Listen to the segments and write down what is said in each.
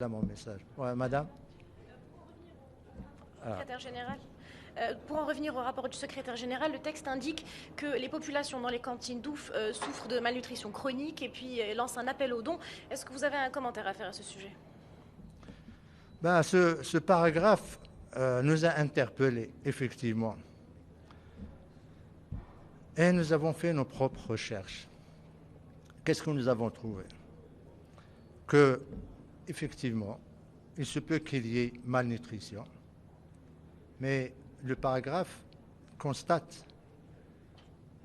Là, mon message. Ouais, madame. Secrétaire général. Pour en revenir au rapport du secrétaire général, le texte indique que les populations dans les cantines d'Ouf souffrent de malnutrition chronique et puis lance un appel aux dons. Est-ce que vous avez un commentaire à faire à ce sujet? Ben, ce paragraphe nous a interpellés, effectivement. Et nous avons fait nos propres recherches. Qu'est-ce que nous avons trouvé? Que, effectivement, il se peut qu'il y ait malnutrition, mais le paragraphe constate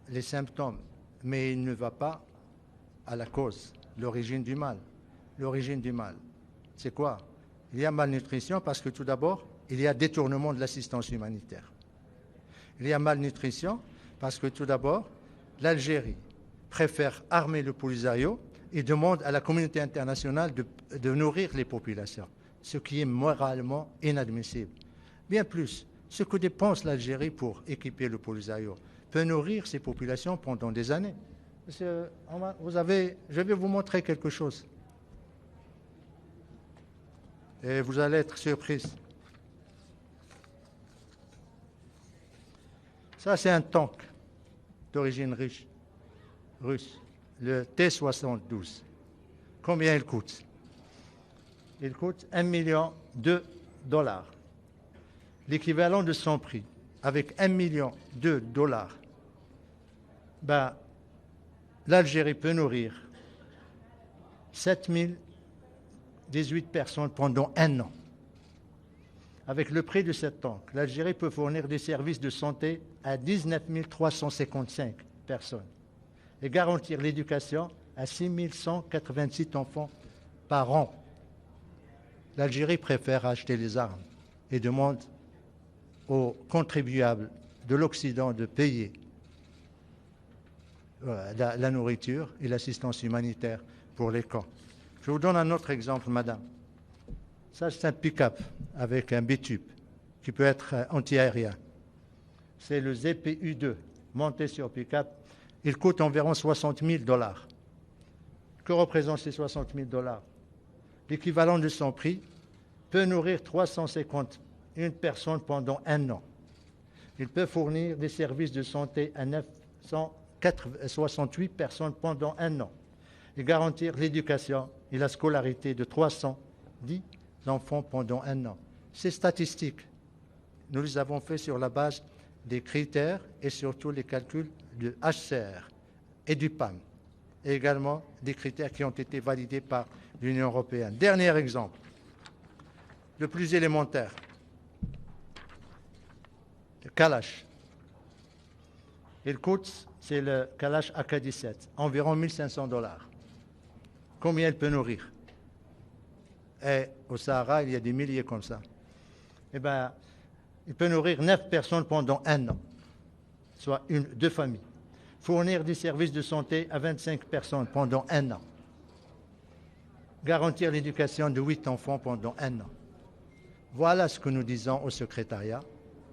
les symptômes, mais il ne va pas à la cause, l'origine du mal. L'origine du mal, c'est quoi? Il y a malnutrition parce que tout d'abord, il y a détournement de l'assistance humanitaire. Il y a malnutrition parce que tout d'abord, l'Algérie préfère armer le Polisario et demande à la communauté internationale de nourrir les populations, ce qui est moralement inadmissible. Bien plus, ce que dépense l'Algérie pour équiper le Polisario peut nourrir ces populations pendant des années. Je vais vous montrer quelque chose. Et vous allez être surprise. Ça, c'est un tank d'origine russe, le T-72. Combien il coûte? Il coûte 1,2 million de dollars. L'équivalent de son prix, avec 1,2 million de dollars, ben, l'Algérie peut nourrir 7018 personnes pendant un an. Avec le prix de cette tank, l'Algérie peut fournir des services de santé à 19 355 personnes et garantir l'éducation à 6 186 enfants par an. L'Algérie préfère acheter les armes et demande aux contribuables de l'Occident de payer la nourriture et l'assistance humanitaire pour les camps. Je vous donne un autre exemple, madame. Ça, c'est un pick-up avec un bitube qui peut être anti-aérien. C'est le ZPU-2, monté sur pick-up. Il coûte environ 60 000 dollars. Que représentent ces 60 000 dollars? L'équivalent de son prix peut nourrir 351 personnes pendant un an. Il peut fournir des services de santé à 968 personnes pendant un an et garantir l'éducation et la scolarité de 310 enfants pendant un an. Ces statistiques, nous les avons faites sur la base des critères et surtout les calculs du HCR et du PAM, et également des critères qui ont été validés par l'Union européenne. Dernier exemple, le plus élémentaire, le Kalash. Il coûte, c'est le Kalash AK-17, environ 1500 dollars. Combien il peut nourrir? Et au Sahara, il y a des milliers comme ça. Eh bien, il peut nourrir 9 personnes pendant un an, soit deux familles. Fournir des services de santé à 25 personnes pendant un an. Garantir l'éducation de 8 enfants pendant un an. Voilà ce que nous disons au secrétariat.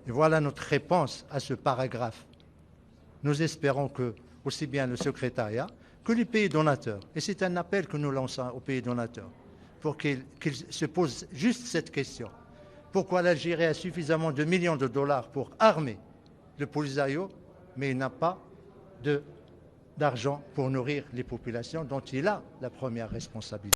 Et voilà notre réponse à ce paragraphe. Nous espérons que, aussi bien le secrétariat que les pays donateurs, et c'est un appel que nous lançons aux pays donateurs, pour qu'ils se posent juste cette question. Pourquoi l'Algérie a suffisamment de millions de dollars pour armer le Polisario, mais il n'a pas d'argent pour nourrir les populations dont il a la première responsabilité?